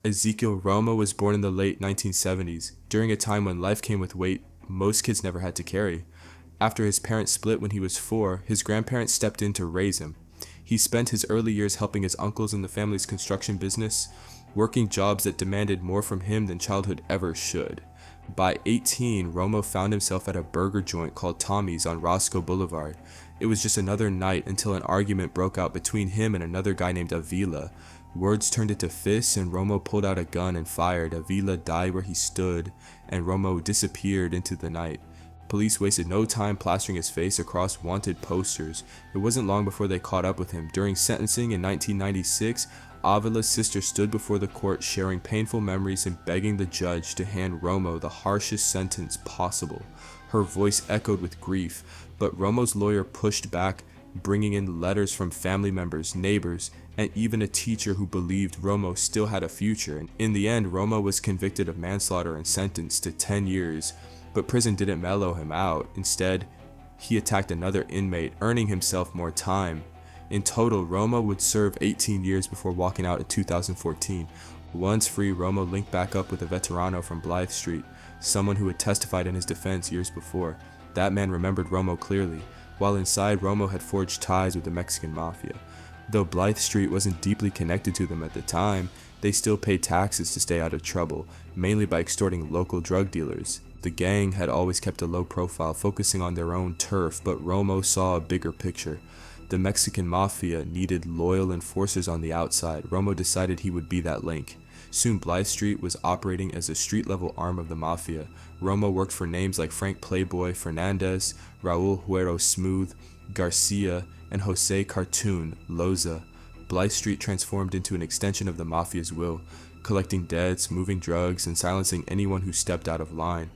Ezequiel Romo was born in the late 1970s, during a time when life came with weight most kids never had to carry. After his parents split when he was 4, his grandparents stepped in to raise him. He spent his early years helping his uncles in the family's construction business, working jobs that demanded more from him than childhood ever should. By 18, Romo found himself at a burger joint called Tommy's on Roscoe Boulevard. It was just another night until an argument broke out between him and another guy named Avila. Words turned into fists and Romo pulled out a gun and fired. Avila died where he stood and Romo disappeared into the night. Police wasted no time plastering his face across wanted posters. It wasn't long before they caught up with him. During sentencing in 1996, Avila's sister stood before the court sharing painful memories and begging the judge to hand Romo the harshest sentence possible. Her voice echoed with grief, but Romo's lawyer pushed back, bringing in letters from family members, neighbors, and even a teacher who believed Romo still had a future. In the end, Romo was convicted of manslaughter and sentenced to 10 years, but prison didn't mellow him out. Instead, he attacked another inmate, earning himself more time. In total, Romo would serve 18 years before walking out in 2014. Once free, Romo linked back up with a veterano from Blythe Street, someone who had testified in his defense years before. That man remembered Romo clearly. While inside, Romo had forged ties with the Mexican mafia. Though Blythe Street wasn't deeply connected to them at the time, they still paid taxes to stay out of trouble, mainly by extorting local drug dealers. The gang had always kept a low profile, focusing on their own turf, but Romo saw a bigger picture. The Mexican mafia needed loyal enforcers on the outside. Romo decided he would be that link. Soon Blythe Street was operating as a street-level arm of the mafia. Romo worked for names like Frank Playboy Fernandez, Raul Huero Smooth, Garcia, and Jose Cartoon Loza. Blythe Street transformed into an extension of the mafia's will, collecting debts, moving drugs, and silencing anyone who stepped out of line.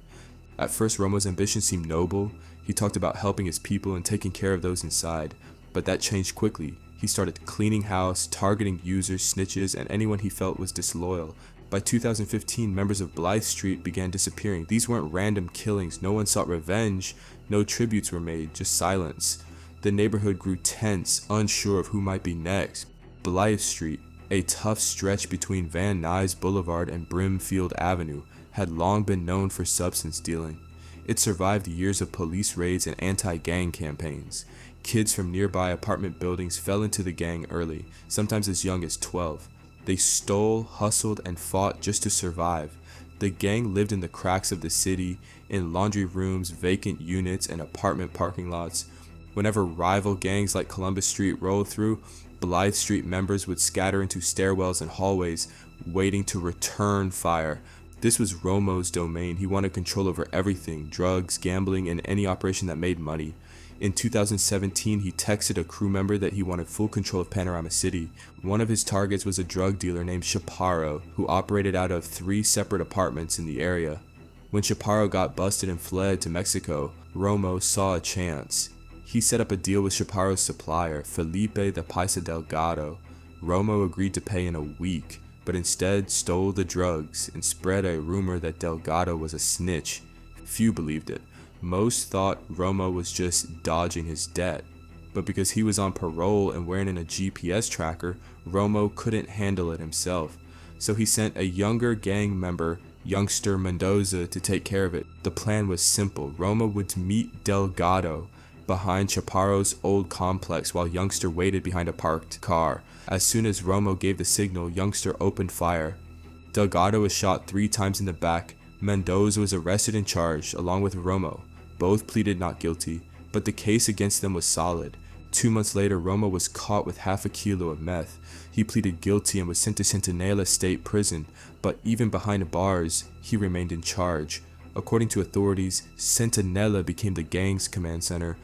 At first, Romo's ambition seemed noble. He talked about helping his people and taking care of those inside. But that changed quickly. He started cleaning house, targeting users, snitches, and anyone he felt was disloyal. By 2015, members of Blythe Street began disappearing. These weren't random killings. No one sought revenge. No tributes were made, just silence. The neighborhood grew tense, unsure of who might be next. Blythe Street, a tough stretch between Van Nuys Boulevard and Brimfield Avenue, had long been known for substance dealing. It survived years of police raids and anti-gang campaigns. Kids from nearby apartment buildings fell into the gang early, sometimes as young as 12. They stole, hustled, and fought just to survive. The gang lived in the cracks of the city, in laundry rooms, vacant units, and apartment parking lots. Whenever rival gangs like Columbus Street rolled through, Blythe Street members would scatter into stairwells and hallways, waiting to return fire. This was Romo's domain. He wanted control over everything: drugs, gambling, and any operation that made money. In 2017, he texted a crew member that he wanted full control of Panorama City. One of his targets was a drug dealer named Chaparro, who operated out of 3 separate apartments in the area. When Chaparro got busted and fled to Mexico, Romo saw a chance. He set up a deal with Chaparro's supplier, Felipe the Paisa Delgado. Romo agreed to pay in a week, but instead stole the drugs and spread a rumor that Delgado was a snitch. Few believed it. Most thought Romo was just dodging his debt, but because he was on parole and wearing a GPS tracker, Romo couldn't handle it himself. So he sent a younger gang member, youngster Mendoza, to take care of it. The plan was simple. Romo would meet Delgado behind Chaparro's old complex while youngster waited behind a parked car. As soon as Romo gave the signal, youngster opened fire. Delgado was shot 3 times in the back. Mendoza was arrested and charged, along with Romo. Both pleaded not guilty, but the case against them was solid. 2 months later, Romo was caught with half a kilo of meth. He pleaded guilty and was sent to Centinela State Prison, but even behind bars, he remained in charge. According to authorities, Centinela became the gang's command center.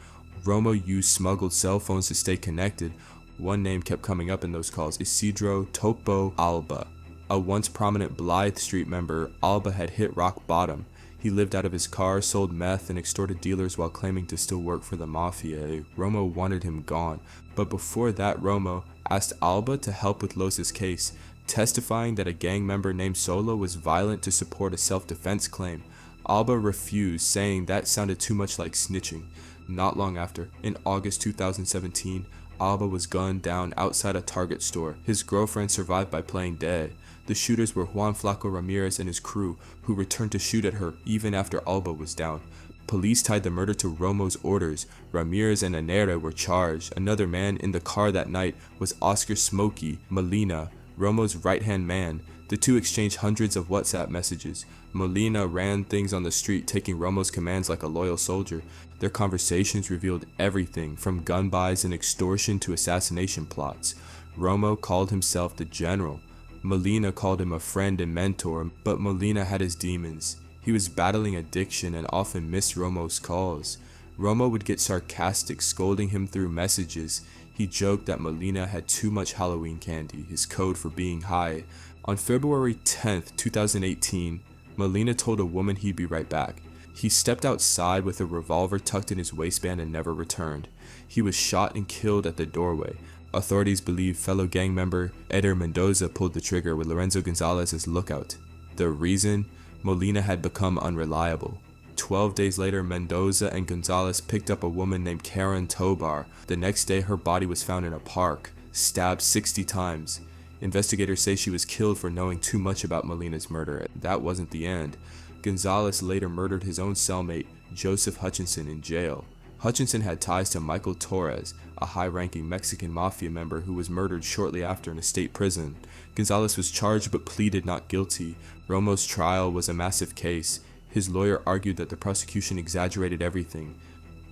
Romo used smuggled cell phones to stay connected. One name kept coming up in those calls: Isidro Topo Alba. A once prominent Blythe Street member, Alba had hit rock bottom. He lived out of his car, sold meth, and extorted dealers while claiming to still work for the mafia. Romo wanted him gone, but before that, Romo asked Alba to help with Los's case, testifying that a gang member named Solo was violent to support a self-defense claim. Alba refused, saying that sounded too much like snitching. Not long after, in August 2017, Alba was gunned down outside a Target store. His girlfriend survived by playing dead. The shooters were Juan Flaco Ramirez and his crew, who returned to shoot at her even after Alba was down. Police tied the murder to Romo's orders. Ramirez and Anera were charged. Another man in the car that night was Oscar Smokey Molina, Romo's right-hand man. The two exchanged hundreds of WhatsApp messages. Molina ran things on the street, taking Romo's commands like a loyal soldier. Their conversations revealed everything from gun buys and extortion to assassination plots. Romo called himself the General. Molina called him a friend and mentor, but Molina had his demons. He was battling addiction and often missed Romo's calls. Romo would get sarcastic, scolding him through messages. He joked that Molina had too much Halloween candy, his code for being high. On February 10th, 2018, Molina told a woman he'd be right back. He stepped outside with a revolver tucked in his waistband and never returned. He was shot and killed at the doorway. Authorities believe fellow gang member Eder Mendoza pulled the trigger with Lorenzo Gonzalez as lookout. The reason? Molina had become unreliable. 12 days later, Mendoza and Gonzalez picked up a woman named Karen Tobar. The next day, her body was found in a park, stabbed 60 times. Investigators say she was killed for knowing too much about Molina's murder. That wasn't the end. Gonzalez later murdered his own cellmate, Joseph Hutchinson, in jail. Hutchinson had ties to Michael Torres, a high-ranking Mexican mafia member who was murdered shortly after in a state prison. Gonzalez was charged but pleaded not guilty. Romo's trial was a massive case. His lawyer argued that the prosecution exaggerated everything,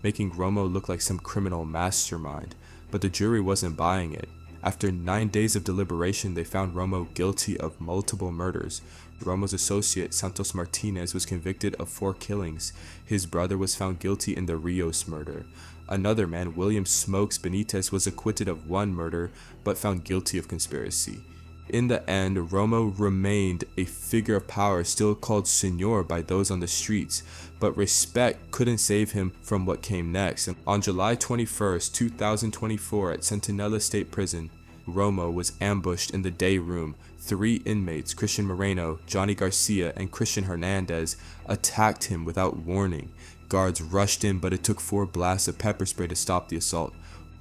making Romo look like some criminal mastermind, but the jury wasn't buying it. After 9 days of deliberation, they found Romo guilty of multiple murders. Romo's associate, Santos Martinez, was convicted of 4 killings. His brother was found guilty in the Rios murder. Another man, William Smokes Benitez, was acquitted of 1 murder, but found guilty of conspiracy. In the end, Romo remained a figure of power, still called Señor by those on the streets, but respect couldn't save him from what came next. On July 21st, 2024, at Centinela State Prison, Romo was ambushed in the day room. 3 inmates, Christian Moreno, Johnny Garcia, and Christian Hernandez, attacked him without warning. Guards rushed in, but it took 4 blasts of pepper spray to stop the assault.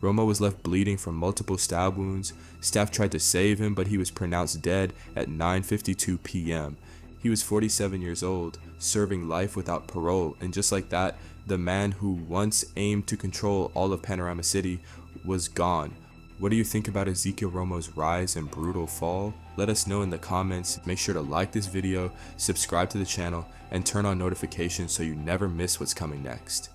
Romo was left bleeding from multiple stab wounds. Staff tried to save him, but he was pronounced dead at 9:52 p.m. He was 47 years old, serving life without parole, and just like that, the man who once aimed to control all of Panorama City was gone. What do you think about Ezequiel Romo's rise and brutal fall? Let us know in the comments. Make sure to like this video, subscribe to the channel, and turn on notifications so you never miss what's coming next.